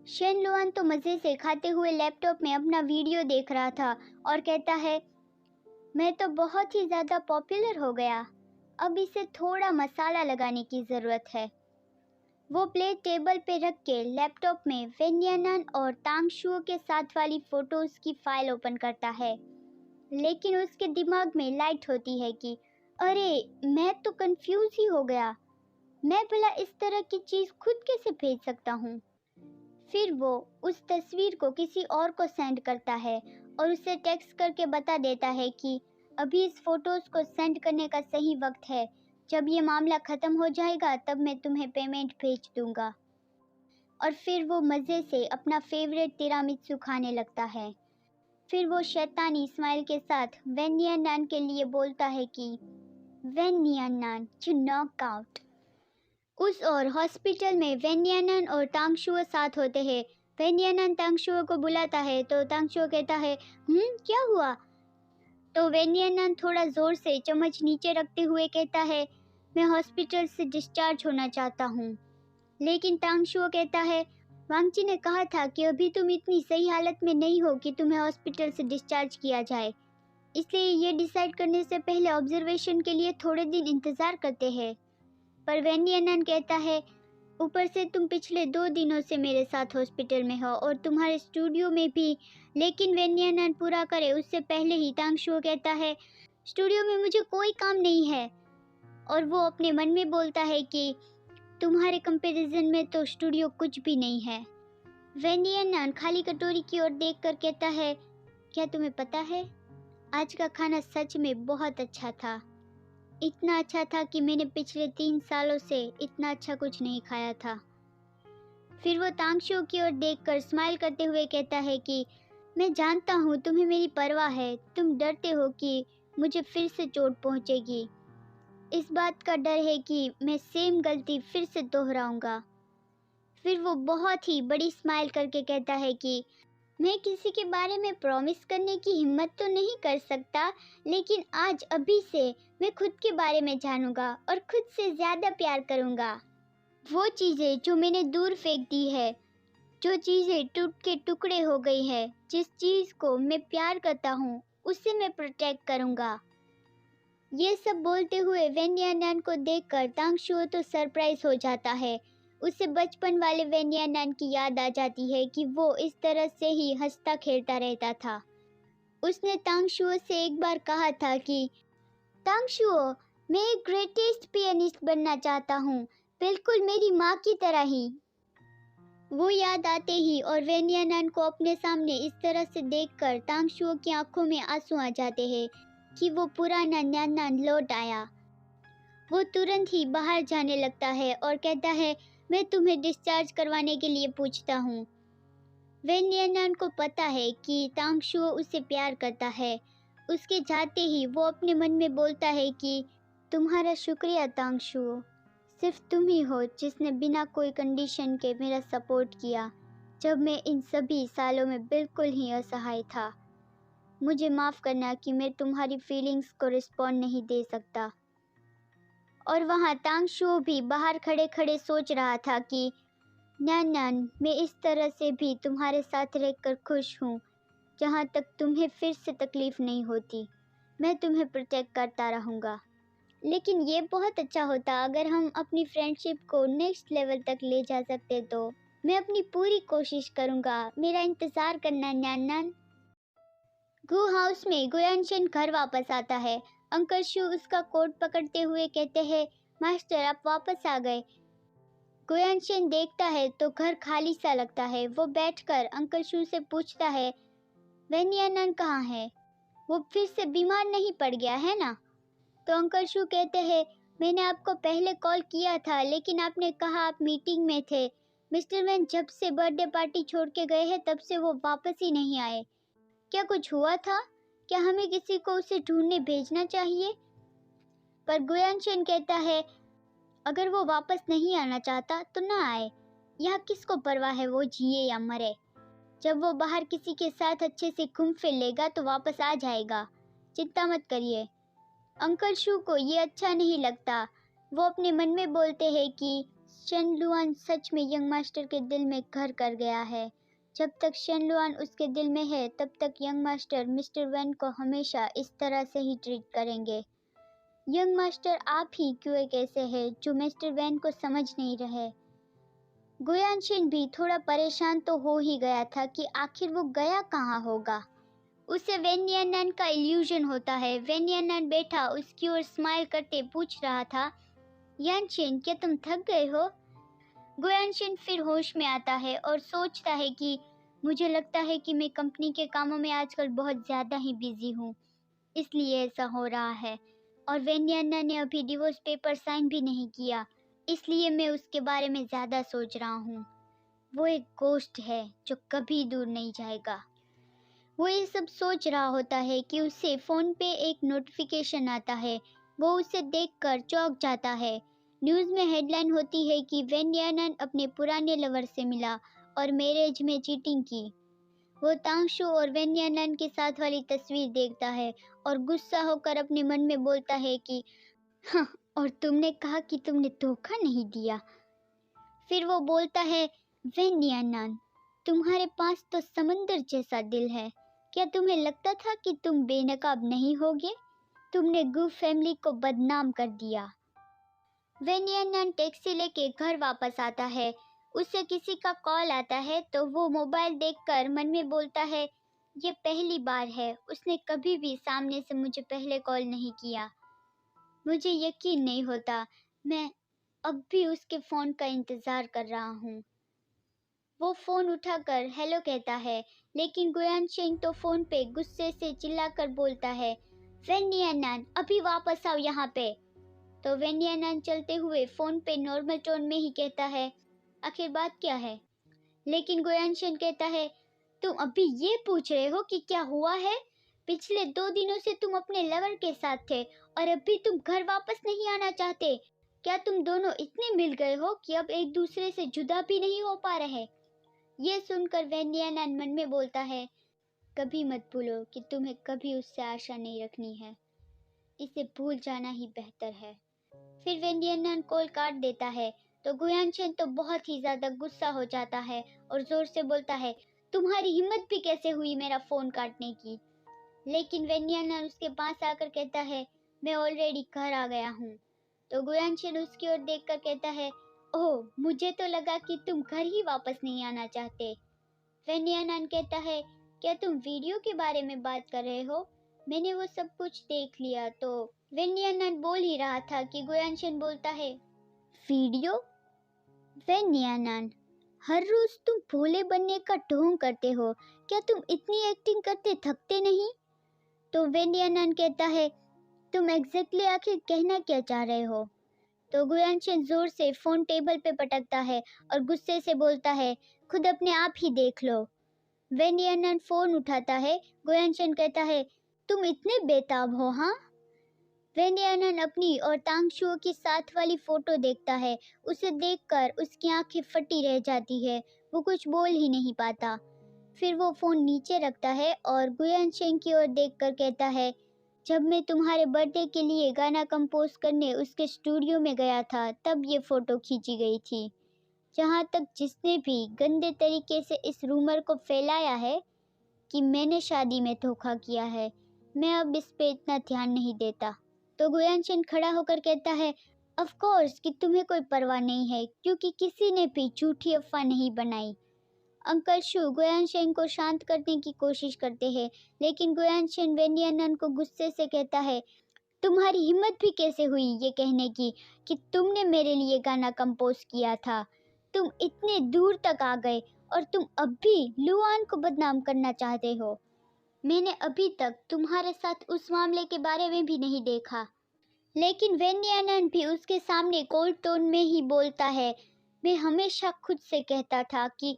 Shane Luann तो मज़े से खाते हुए लैपटॉप में अपना वीडियो देख रहा था और कहता है, मैं तो बहुत ही ज़्यादा पॉपुलर हो गया, अब इसे थोड़ा मसाला लगाने की ज़रूरत है। वो प्लेट टेबल पे रख के लैपटॉप में वेन्यानन और तांगशुओ के साथ वाली फ़ोटोज़ की फ़ाइल ओपन करता है, लेकिन उसके दिमाग में लाइट होती है कि अरे, मैं तो कंफ्यूज ही हो गया, मैं भला इस तरह की चीज़ खुद कैसे भेज सकता हूँ। फिर वो उस तस्वीर को किसी और को सेंड करता है और उसे टेक्स्ट करके बता देता है कि अभी इस फ़ोटोज़ को सेंड करने का सही वक्त है, जब ये मामला ख़त्म हो जाएगा तब मैं तुम्हें पेमेंट भेज दूँगा। और फिर वो मज़े से अपना फेवरेट तिरामिसू खाने लगता है। फिर वो शैतानी स्माइल के साथ वेन्यानन के लिए बोलता है कि वेन्यानन यू नॉक आउट। उस और हॉस्पिटल में वेन्यानन और तांगशुओ साथ होते हैं। वेन्यानन तांगशुओ को बुलाता है तो तांगशुओ कहता है, क्या हुआ? तो वेन्यानन थोड़ा ज़ोर से चम्मच नीचे रखते हुए कहता है, मैं हॉस्पिटल से डिस्चार्ज होना चाहता हूँ। लेकिन तांगशुओ कहता है, वांगची ने कहा था कि अभी तुम इतनी सही हालत में नहीं हो कि तुम्हें हॉस्पिटल से डिस्चार्ज किया जाए, इसलिए ये डिसाइड करने से पहले ऑब्जर्वेशन के लिए थोड़े दिन इंतज़ार करते हैं। पर वेन्यानन कहता है, ऊपर से तुम पिछले 2 दिनों से मेरे साथ हॉस्पिटल में हो और तुम्हारे स्टूडियो में भी। लेकिन वेन्यानन पूरा करे उससे पहले ही तांगशुओ कहता है, स्टूडियो में मुझे कोई काम नहीं है। और वो अपने मन में बोलता है कि तुम्हारे कंपैरिजन में तो स्टूडियो कुछ भी नहीं है। वेन्यानन खाली कटोरी की ओर देखकर कहता है, क्या तुम्हें पता है, आज का खाना सच में बहुत अच्छा था। इतना अच्छा था कि मैंने पिछले 3 सालों से इतना अच्छा कुछ नहीं खाया था। फिर वो तांगशुओ की ओर देखकर स्माइल करते हुए कहता है कि मैं जानता हूँ तुम्हें मेरी परवाह है, तुम डरते हो कि मुझे फिर से चोट पहुँचेगी। इस बात का डर है कि मैं सेम गलती फिर से दोहराऊंगा। फिर वो बहुत ही बड़ी स्माइल करके कहता है कि मैं किसी के बारे में प्रॉमिस करने की हिम्मत तो नहीं कर सकता, लेकिन आज अभी से मैं खुद के बारे में जानूंगा और खुद से ज़्यादा प्यार करूंगा। वो चीज़ें जो मैंने दूर फेंक दी है, जो चीज़ें टूट के टुकड़े हो गई है, जिस चीज़ को मैं प्यार करता हूँ उसे मैं प्रोटेक्ट करूंगा। ये सब बोलते हुए वेन्यानन को देखकर तांगशुओ तो सरप्राइज हो जाता है। उसे बचपन वाले वेन्यानन की याद आ जाती है कि वो इस तरह से ही हंसता खेलता रहता था। उसने तांगशुओ से एक बार कहा था कि तांगशुओ, मैं एक ग्रेटेस्ट पियानिस्ट बनना चाहता हूँ, बिल्कुल मेरी माँ की तरह ही। वो याद आते ही और वेन्यानन को अपने सामने इस तरह से देखकर तांगशुओ की आंखों में आंसू आ जाते हैं कि वो पुराना न्यान लौट आया। वो तुरंत ही बाहर जाने लगता है और कहता है, मैं तुम्हें डिस्चार्ज करवाने के लिए पूछता हूँ। वेन्यानन को पता है कि तांगशुओ उसे प्यार करता है। उसके जाते ही वो अपने मन में बोलता है कि तुम्हारा शुक्रिया तांगशुओ, सिर्फ तुम ही हो जिसने बिना कोई कंडीशन के मेरा सपोर्ट किया जब मैं इन सभी सालों में बिल्कुल ही असहाय था। मुझे माफ़ करना कि मैं तुम्हारी फीलिंग्स को रिस्पॉन्ड नहीं दे सकता। और वहाँ तांगशुओ भी बाहर खड़े खड़े सोच रहा था कि नैन, मैं इस तरह से भी तुम्हारे साथ रहकर खुश हूँ, जहाँ तक तुम्हें फिर से तकलीफ़ नहीं होती। मैं तुम्हें प्रोटेक्ट करता रहूँगा। लेकिन ये बहुत अच्छा होता अगर हम अपनी फ्रेंडशिप को नेक्स्ट लेवल तक ले जा सकते तो। मैं अपनी पूरी कोशिश करूँगा। मेरा इंतज़ार करना नैन। गु हाउस में गुयानशन घर वापस आता है। अंकल शू उसका कोट पकड़ते हुए कहते हैं, मास्टर आप वापस आ गए। गुयानशन देखता है तो घर खाली सा लगता है। वो बैठकर अंकल शू से पूछता है, वेन्यानन कहाँ है? वो फिर से बीमार नहीं पड़ गया है ना? तो अंकल शू कहते हैं, मैंने आपको पहले कॉल किया था लेकिन आपने कहा आप मीटिंग में थे। मिस्टर वैन जब से बर्थडे पार्टी छोड़ के गए हैं तब से वो वापस ही नहीं आए। क्या कुछ हुआ था? क्या हमें किसी को उसे ढूंढने भेजना चाहिए? पर गुयानशन कहता है, अगर वो वापस नहीं आना चाहता तो ना आए। यहाँ किसको परवाह है वो जिए या मरे। जब वो बाहर किसी के साथ अच्छे से घूम फिर लेगा तो वापस आ जाएगा। चिंता मत करिए। अंकल शू को ये अच्छा नहीं लगता। वो अपने मन में बोलते हैं कि शेन लुआन सच में यंग मास्टर के दिल में घर कर गया है। जब तक शेन लुआन उसके दिल में है तब तक यंग मास्टर मिस्टर वैन को हमेशा इस तरह से ही ट्रीट करेंगे। यंग मास्टर आप ही क्यों एक ऐसे है जो मिस्टर वैन को समझ नहीं रहे। गुयानशिन भी थोड़ा परेशान तो हो ही गया था कि आखिर वो गया कहाँ होगा। उसे वेन यानन का इल्यूजन होता है। वेन यानन बैठा उसकी ओर स्माइल करते पूछ रहा था, यानशिन क्या तुम थक गए हो? गुयानशिन फिर होश में आता है और सोचता है कि मुझे लगता है कि मैं कंपनी के कामों में आजकल बहुत ज़्यादा ही बिजी हूँ, इसलिए ऐसा हो रहा है। और वेन यानन ने अभी डिवोर्स पेपर साइन भी नहीं किया, इसलिए मैं उसके बारे में ज़्यादा सोच रहा हूँ। वो एक गोश्त है जो कभी दूर नहीं जाएगा। वो ये सब सोच रहा होता है कि उसे फ़ोन पे एक नोटिफिकेशन आता है। वो उसे देखकर चौंक जाता है। न्यूज़ में हेडलाइन होती है कि वेन यानन अपने पुराने लवर से मिला और मैरिज में चीटिंग की। वो तांगशू और वेन यानन के साथ वाली तस्वीर देखता है और गुस्सा होकर अपने मन में बोलता है कि हाँ, और तुमने कहा कि तुमने धोखा नहीं दिया। फिर वो बोलता है, वेन यानन, तुम्हारे पास तो समंदर जैसा दिल है। क्या तुम्हें लगता था कि तुम बेनकाब नहीं होगे? तुमने गु फैमिली को बदनाम कर दिया। वेन यानन टैक्सी लेके घर वापस आता है। उसे किसी का कॉल आता है तो वो मोबाइल देखकर मन में बोलता है, ये पहली बार है। उसने कभी भी सामने से मुझे पहले कॉल नहीं किया। मुझे यकीन नहीं होता। मैं अब भी उसके फ़ोन का इंतज़ार कर रहा हूँ। वो फ़ोन उठाकर हेलो कहता है, लेकिन गुयानशिन तो फ़ोन पे गुस्से से चिल्लाकर बोलता है, वेन यानन, अभी वापस आओ यहाँ पे। तो वेन यानन चलते हुए फ़ोन पे नॉर्मल टोन में ही कहता है, आखिर बात क्या है? लेकिन गुयानशिन कहता है, तुम अभी ये पूछ रहे हो कि क्या हुआ है? पिछले 2 दिनों से तुम अपने लवर के साथ थे और अभी तुम घर वापस नहीं आना चाहते। क्या तुम दोनों इतने मिल गए हो कि अब एक दूसरे से जुदा भी नहीं हो पा रहे? ये सुनकर वेन यानन मन में बोलता है, कभी मत भूलो कि तुम्हें कभी उससे आशा नहीं रखनी है। इसे भूल जाना ही बेहतर है। फिर वेन यानन कॉल काट देता है तो गुयानशिन तो बहुत ही ज़्यादा गुस्सा हो जाता है और ज़ोर से बोलता है, तुम्हारी हिम्मत भी कैसे हुई मेरा फ़ोन काटने की? लेकिन वेन यानन उसके पास आकर कहता है, मैं ऑलरेडी घर आ गया हूँ। तो गुयानशिन उसकी ओर देखकर कहता है, ओह, मुझे तो लगा कि तुम घर ही वापस नहीं आना चाहते। वेन यानन कहता है, क्या तुम वीडियो के बारे में बात कर रहे हो? मैंने वो सब कुछ देख लिया। तो वेन यानन बोल ही रहा था कि गुयानशिन बोलता है, वीडियो? वेन यानन, हर रोज तुम भोले बनने का ढोंग करते हो। क्या तुम इतनी एक्टिंग करते थकते नहीं? तो वेन यानन कहता है, तुम एग्जैक्टली आखिर कहना क्या चाह रहे हो? तो गुयानशिन जोर से फोन टेबल पे पटकता है और गुस्से से बोलता है, खुद अपने आप ही देख लो। वेन यानन फोन उठाता है। गुयानशिन कहता है, तुम इतने बेताब हो, हाँ? वेन यानन अपनी और तांगशुओ की साथ वाली फोटो देखता है। उसे देखकर उसकी आंखें फटी रह जाती है। वो कुछ बोल ही नहीं पाता। फिर वो फोन नीचे रखता है और गुयानशिन की ओर देखकर कहता है, जब मैं तुम्हारे बर्थडे के लिए गाना कंपोज करने उसके स्टूडियो में गया था तब ये फ़ोटो खींची गई थी। जहाँ तक जिसने भी गंदे तरीके से इस रूमर को फैलाया है कि मैंने शादी में धोखा किया है, मैं अब इस पे इतना ध्यान नहीं देता। तो गुयानशिन खड़ा होकर कहता है, ऑफ कोर्स कि तुम्हें कोई परवाह नहीं है, क्योंकि किसी ने भी झूठी अफवाह नहीं बनाई। अंकल शू गुयानशिन को शांत करने की कोशिश करते हैं, लेकिन गुयानशिन वेन यानन को गुस्से से कहता है, तुम्हारी हिम्मत भी कैसे हुई ये कहने की कि तुमने मेरे लिए गाना कंपोज किया था? तुम इतने दूर तक आ गए और तुम अब भी लुआन को बदनाम करना चाहते हो। मैंने अभी तक तुम्हारे साथ उस मामले के बारे में भी नहीं देखा। लेकिन वेन यानन भी उसके सामने कोल्ड टोन में ही बोलता है, मैं हमेशा खुद से कहता था कि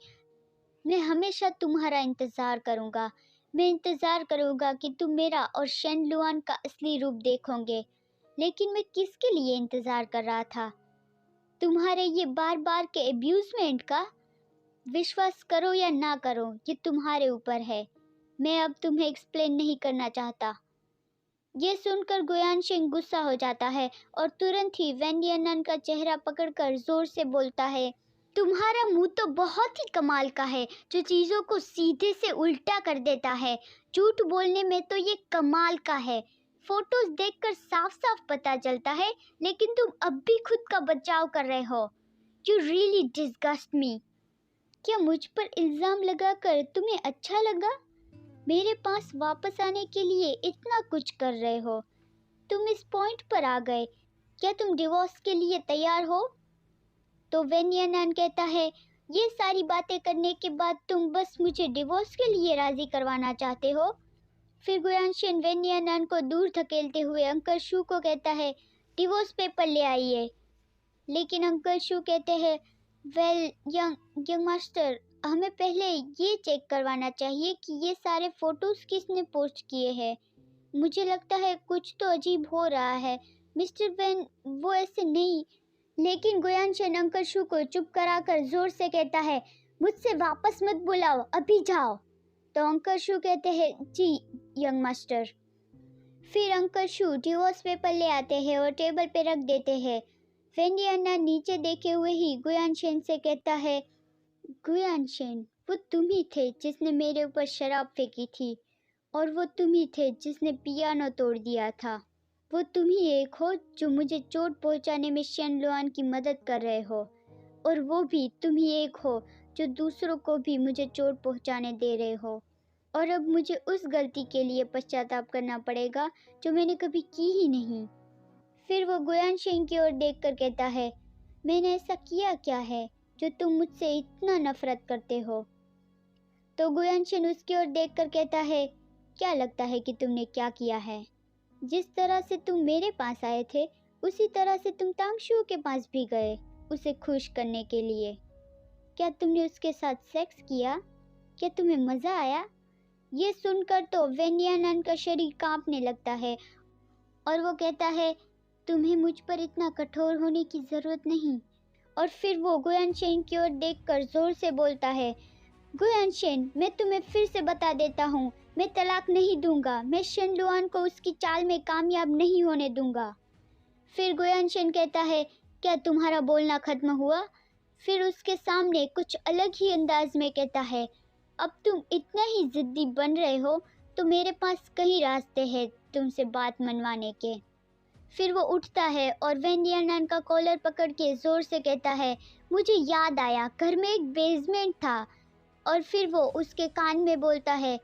मैं हमेशा तुम्हारा इंतज़ार करूँगा। मैं इंतज़ार करूँगा कि तुम मेरा और शेन लुआन का असली रूप देखोगे। लेकिन मैं किसके लिए इंतज़ार कर रहा था? तुम्हारे ये बार बार के एब्यूज़मेंट का? विश्वास करो या ना करो, ये तुम्हारे ऊपर है। मैं अब तुम्हें एक्सप्लेन नहीं करना चाहता। ये सुनकर गुयानशिन गुस्सा हो जाता है और तुरंत ही वैन यानन का चेहरा पकड़कर जोर से बोलता है, तुम्हारा मुंह तो बहुत ही कमाल का है, जो चीज़ों को सीधे से उल्टा कर देता है। झूठ बोलने में तो ये कमाल का है। फोटोज देखकर साफ साफ पता चलता है, लेकिन तुम अब भी खुद का बचाव कर रहे हो। यू रियली डिस्गस्ट मी। क्या मुझ पर इल्ज़ाम लगाकर तुम्हें अच्छा लगा? मेरे पास वापस आने के लिए इतना कुछ कर रहे हो, तुम इस पॉइंट पर आ गए। क्या तुम डिवोर्स के लिए तैयार हो? तो वैन यानन कहता है, ये सारी बातें करने के बाद तुम बस मुझे डिवोर्स के लिए राज़ी करवाना चाहते हो? फिर गुयानशिन वैन यानन को दूर धकेलते हुए अंकल शू को कहता है, डिवोर्स पेपर ले आइए। लेकिन अंकल शू कहते हैं, वेल यंग मास्टर, हमें पहले ये चेक करवाना चाहिए कि ये सारे फोटोज़ किसने पोस्ट किए हैं। मुझे लगता है कुछ तो अजीब हो रहा है मिस्टर वैन, वो ऐसे नहीं। लेकिन गुयानशिन अंकल शू को चुप कराकर जोर से कहता है, मुझसे वापस मत बुलाओ, अभी जाओ। तो अंकल शू कहते हैं, जी यंग मास्टर। फिर अंकल शू डिवोर्स पेपर ले आते हैं और टेबल पे रख देते हैं। वैन यानन नीचे देखे हुए ही गुयानशिन से कहता है, गुयानशिन, वो तुम ही थे जिसने मेरे ऊपर शराब फेंकी थी, और वो तुम ही थे जिसने पियानो तोड़ दिया था। वो तुम ही एक हो जो मुझे चोट पहुंचाने में शेनलुआन की मदद कर रहे हो, और वो भी तुम ही एक हो जो दूसरों को भी मुझे चोट पहुंचाने दे रहे हो। और अब मुझे उस गलती के लिए पश्चाताप करना पड़ेगा जो मैंने कभी की ही नहीं। फिर वो गुयानशिन की ओर देखकर कहता है, मैंने ऐसा किया क्या है जो तुम मुझसे इतना नफरत करते हो? तो गुयानशिन उसकी ओर देखकर कहता है, क्या लगता है कि तुमने क्या किया है? जिस तरह से तुम मेरे पास आए थे, उसी तरह से तुम तांगशू के पास भी गए, उसे खुश करने के लिए। क्या तुमने उसके साथ सेक्स किया? क्या तुम्हें मज़ा आया? ये सुनकर तो वैन यानन का शरीर कांपने लगता है और वो कहता है, तुम्हें मुझ पर इतना कठोर होने की ज़रूरत नहीं। और फिर वो गुयानशिन की ओर देखकर ज़ोर से बोलता है, गुयानशिन, मैं तुम्हें फिर से बता देता हूँ, मैं तलाक नहीं दूंगा। मैं शेनलुआन को उसकी चाल में कामयाब नहीं होने दूंगा। फिर गुयानशिन कहता है, क्या तुम्हारा बोलना खत्म हुआ? फिर उसके सामने कुछ अलग ही अंदाज में कहता है, अब तुम इतना ही जिद्दी बन रहे हो तो मेरे पास कई रास्ते हैं तुमसे बात मनवाने के। फिर वो उठता है और वैन यानन का कॉलर पकड़ के ज़ोर से कहता है, मुझे याद आया, घर में एक बेसमेंट था। और फिर वो उसके कान में बोलता है,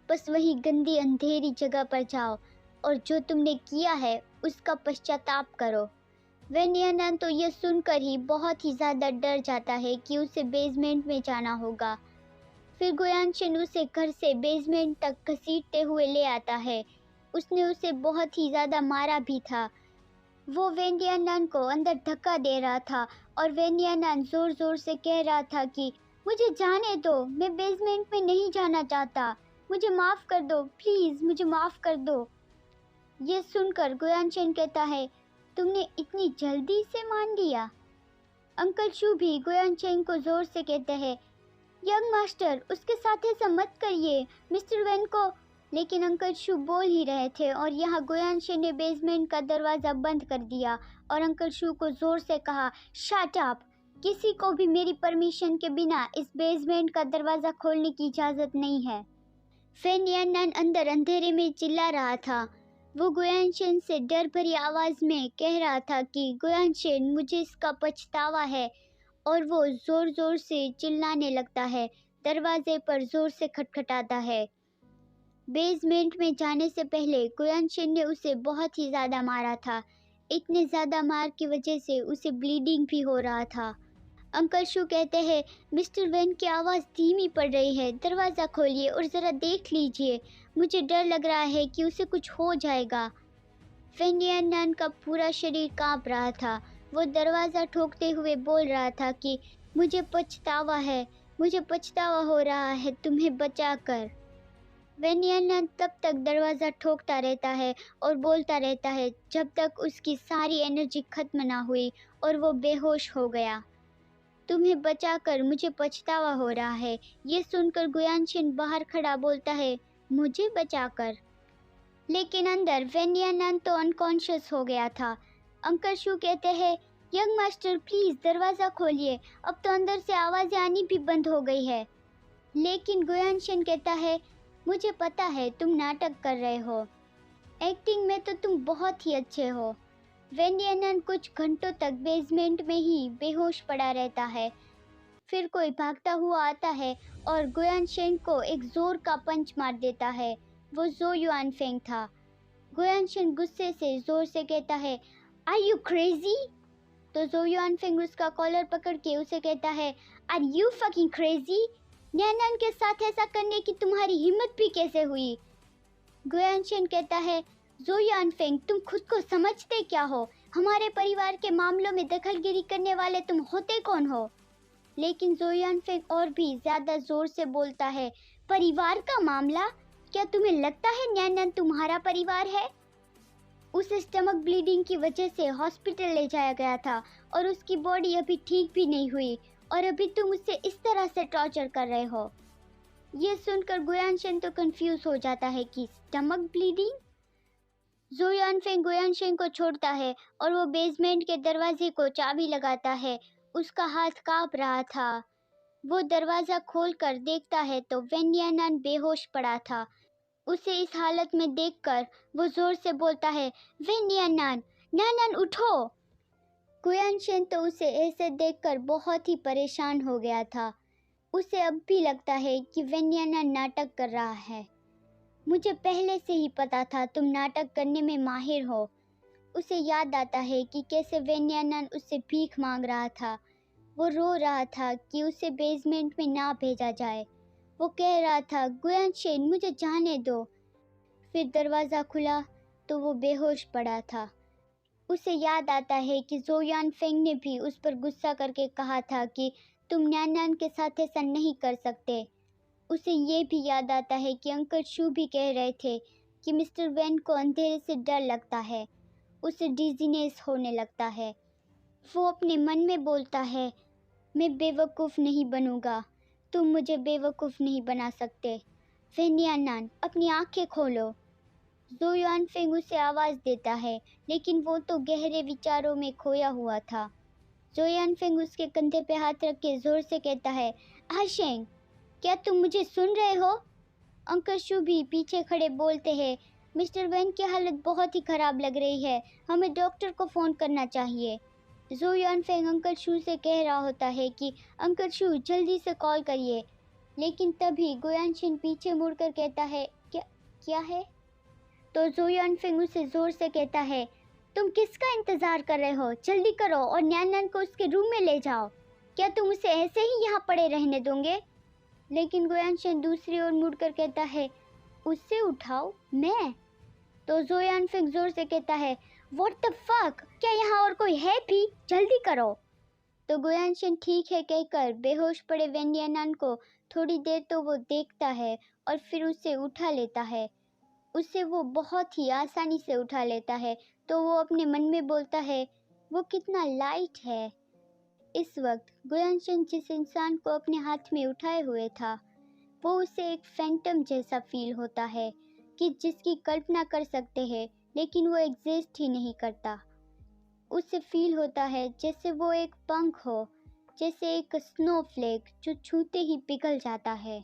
बस वही गंदी अंधेरी जगह पर जाओ और जो तुमने किया है उसका पश्चाताप करो। वैन यानन तो ये सुनकर ही बहुत ही ज़्यादा डर जाता है कि उसे बेसमेंट में जाना होगा। फिर गुयानशिन उसे घर से बेसमेंट तक घसीटते हुए ले आता है। उसने उसे बहुत ही ज़्यादा मारा भी था। वो वैन यानन को अंदर धक्का दे रहा था और वैन यानन ज़ोर ज़ोर से कह रहा था कि मुझे जाने दो, मैं बेसमेंट में नहीं जाना चाहता, मुझे माफ़ कर दो, प्लीज़ मुझे माफ़ कर दो। ये सुनकर गुयानशिन कहता है, तुमने इतनी जल्दी से मान लिया? अंकल शू भी गुयानशिन को ज़ोर से कहते हैं, यंग मास्टर, उसके साथ ऐसा मत करिए, मिस्टर वैन को। लेकिन अंकल शू बोल ही रहे थे और यहाँ गुयानशिन ने बेसमेंट का दरवाज़ा बंद कर दिया और अंकल शू को ज़ोर से कहा, शट अप, किसी को भी मेरी परमिशन के बिना इस बेसमेंट का दरवाज़ा खोलने की इजाज़त नहीं है। वैन यानन अंदर अंधेरे में चिल्ला रहा था। वो गुयानशिन से डर भरी आवाज़ में कह रहा था कि गुयानशिन, मुझे इसका पछतावा है। और वो ज़ोर ज़ोर से चिल्लाने लगता है, दरवाजे पर ज़ोर से खटखटाता है। बेसमेंट में जाने से पहले गुयानशिन ने उसे बहुत ही ज़्यादा मारा था। इतने ज़्यादा मार की वजह से उसे ब्लीडिंग भी हो रहा था। अंकल शू कहते हैं, मिस्टर वैन की आवाज़ धीमी पड़ रही है, दरवाज़ा खोलिए और ज़रा देख लीजिए, मुझे डर लग रहा है कि उसे कुछ हो जाएगा। वैन यानन का पूरा शरीर कांप रहा था। वो दरवाज़ा ठोकते हुए बोल रहा था कि मुझे पछतावा है, मुझे पछतावा हो रहा है तुम्हें बचाकर। वैन यानन तब तक दरवाज़ा ठोकता रहता है और बोलता रहता है जब तक उसकी सारी एनर्जी खत्म ना हुई और वो बेहोश हो गया। तुम्हें बचाकर मुझे पछतावा हो रहा है। ये सुनकर गुयानशिन बाहर खड़ा बोलता है, मुझे बचाकर? लेकिन अंदर वेनियानन तो अनकॉन्शियस हो गया था। अंकल शू कहते हैं, यंग मास्टर प्लीज़ दरवाज़ा खोलिए, अब तो अंदर से आवाज़ें आनी भी बंद हो गई है। लेकिन गुयानशन कहता है, मुझे पता है तुम नाटक कर रहे हो, एक्टिंग में तो तुम बहुत ही अच्छे हो। वेनियानन कुछ घंटों तक बेसमेंट में ही बेहोश पड़ा रहता है। फिर कोई भागता हुआ आता है और गुयानशेन को एक जोर का पंच मार देता है। वो जो युआनफेंग था। गुयानशेन गुस्से से जोर से कहता है, आर यू क्रेजी? तो जो युआनफेंग उसका कॉलर पकड़ के उसे कहता है, आर यू फकिंग क्रेजी? नैनन के साथ ऐसा करने की तुम्हारी हिम्मत भी कैसे हुई? गुयानशेन कहता है, जो युआनफेंग तुम खुद को समझते क्या हो? हमारे परिवार के मामलों में दखलगिरी करने वाले तुम होते कौन हो? लेकिन जो युआनफेंग और भी ज़्यादा ज़ोर से बोलता है, परिवार का मामला? क्या तुम्हें लगता है नैनन तुम्हारा परिवार है? उसे स्टमक ब्लीडिंग की वजह से हॉस्पिटल ले जाया गया था और उसकी बॉडी अभी ठीक भी नहीं हुई और अभी तुम उसे इस तरह से टॉर्चर कर रहे हो। ये सुनकर गुयानशेन तो कंफ्यूज हो जाता है कि स्टमक ब्लीडिंग। जो युआनफेंग गुयानशेन को छोड़ता है और वो बेसमेंट के दरवाजे को चाबी लगाता है। उसका हाथ कांप रहा था। वो दरवाज़ा खोलकर देखता है तो वेनियानन बेहोश पड़ा था। उसे इस हालत में देखकर वो जोर से बोलता है, वेनियानन, नैनन उठो। गुयानशेन तो उसे ऐसे देखकर बहुत ही परेशान हो गया था। उसे अब भी लगता है कि वेनियानन नाटक कर रहा है। मुझे पहले से ही पता था तुम नाटक करने में माहिर हो। उसे याद आता है कि कैसे वेनियानन उससे भीख मांग रहा था। वो रो रहा था कि उसे बेसमेंट में ना भेजा जाए। वो कह रहा था, गुयानशेन मुझे जाने दो। फिर दरवाज़ा खुला तो वो बेहोश पड़ा था। उसे याद आता है कि जो युआनफेंग ने भी उस पर गुस्सा करके कहा था कि तुम नैनन के साथ ऐसा नहीं कर सकते। उसे ये भी याद आता है कि अंकल शू भी कह रहे थे कि मिस्टर वेन को अंधेरे से डर लगता है, उसे डिजीनेस होने लगता है। वो अपने मन में बोलता है, मैं बेवकूफ़ नहीं बनूंगा, तुम मुझे बेवकूफ़ नहीं बना सकते। वेनियानन, अपनी आंखें खोलो। जो युआनफेंग उसे आवाज़ देता है, लेकिन वो तो गहरे विचारों में खोया हुआ था। जो युआनफेंग उसके कंधे पे हाथ रख के ज़ोर से कहता है, आशेंग, क्या तुम मुझे सुन रहे हो? अंकल शू भी पीछे खड़े बोलते हैं, मिस्टर वेन की हालत बहुत ही ख़राब लग रही है, हमें डॉक्टर को फ़ोन करना चाहिए। जो युआनफेंग अंकल शू से कह रहा होता है कि अंकल शू जल्दी से कॉल करिए। लेकिन तभी गुयानशिन पीछे मुड़कर कहता है, क्या क्या है? तो जो युआनफेंग उसे ज़ोर से कहता है, तुम किसका इंतज़ार कर रहे हो? जल्दी करो और नैनन को उसके रूम में ले जाओ। क्या तुम उसे ऐसे ही यहाँ पड़े रहने दोगे? लेकिन गुयानशिन दूसरी ओर मुड़कर कहता है, उससे उठाओ, मैं? तो जो युआनफेंग ज़ोर से कहता है, व्हाट द फक, क्या यहाँ और कोई है भी? जल्दी करो। तो गुयानशिन ठीक है कहकर बेहोश पड़े वेनियानन को थोड़ी देर तो वो देखता है और फिर उसे उठा लेता है। उसे वो बहुत ही आसानी से उठा लेता है। तो वो अपने मन में बोलता है, वो कितना लाइट है। इस वक्त गुयानशिन जिस इंसान को अपने हाथ में उठाए हुए था, वो उसे एक फैंटम जैसा फील होता है कि जिसकी कल्पना कर सकते हैं लेकिन वो एग्जिस्ट ही नहीं करता। उसे फील होता है जैसे वो एक पंख हो, जैसे एक स्नोफ्लेक जो छूते ही पिघल जाता है।